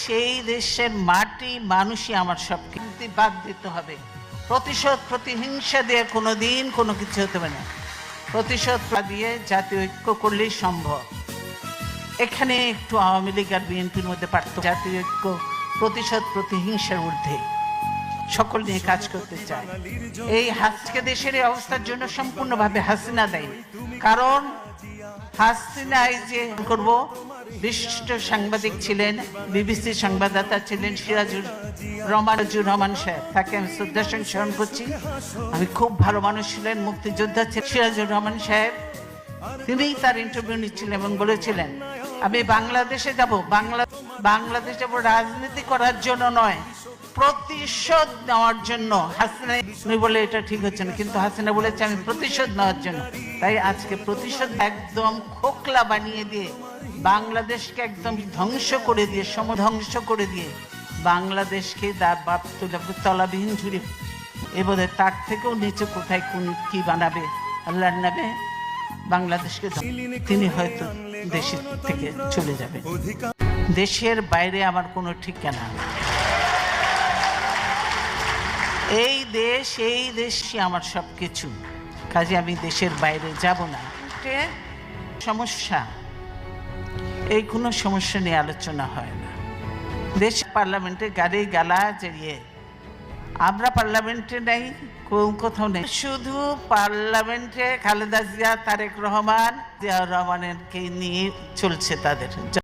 সেই দেশের মাটি মানুষই আমার সব কিন্তু বাদ দিতে হবে। প্রতিশোধ প্রতিহিংসা দিয়ে কোনোদিন কোনো কিছু হতে পারে না। প্রতিশোধ দিয়ে জাতীয় ঐক্য করলেই সম্ভব। এখানে একটু আওয়ামী লীগ আর বিএনপির মধ্যে পার্থক্য। জাতীয় ঐক্য প্রতিশোধ প্রতিহিংসার ঊর্ধ্বে সকল নিয়ে কাজ করতে চায়। এই আজকে দেশের এই অবস্থার জন্য সম্পূর্ণভাবে হাসিনা দায়ী। কারণ হাসিনা এই যে করব, বিশিষ্ট সাংবাদিক ছিলেন, বিবিসি সংবাদদাতা ছিলেন সিরাজুর রহমান সাহেব, তাকে আমি শ্রদ্ধার সঙ্গে স্মরণ করছি। আমি খুব ভালো মানুষ ছিলেন, মুক্তিযোদ্ধা ছিলেন সিরাজুর রহমান সাহেব। তিনিই তার ইন্টারভিউ নিচ্ছিলেন এবং বলেছিলেন আমি বাংলাদেশে যাব, বাংলাদেশে যাব রাজনীতি করার জন্য নয়, প্রতিশোধ নেওয়ার জন্য। হাসিনা বলে এটা ঠিক হচ্ছে না, কিন্তু হাসিনা বলেছে আমি প্রতিশোধ নেওয়ার জন্য। তাই আজকে প্রতিশোধ একদম খোকলা বানিয়ে দিয়ে বাংলাদেশকে একদম ধ্বংস করে দিয়ে সমধ্বংস করে দিয়ে বাংলাদেশকে তলাবিহীন ঝুড়ি এবারে তার থেকেও নিচে কোথায় কোন কি বানাবে আল্লাহর নামে বাংলাদেশকে তিনি হয়তো দেশের থেকে চলে যাবে। দেশের বাইরে আমার কোনো ঠিকানা। এই দেশই আমার সব কিছু, কাজে আমি দেশের বাইরে যাব না। সমস্যা, এই কোনো সমস্যা নিয়ে আলোচনা হয় না। দেশ পার্লামেন্টে গাড়ি গালা জড়িয়ে, আমরা পার্লামেন্টে নেই, কোথাও নেই। শুধু পার্লামেন্টে খালেদা জিয়া, তারেক রহমান, জিয়াউর রহমানকে নিয়ে চলছে তাদের।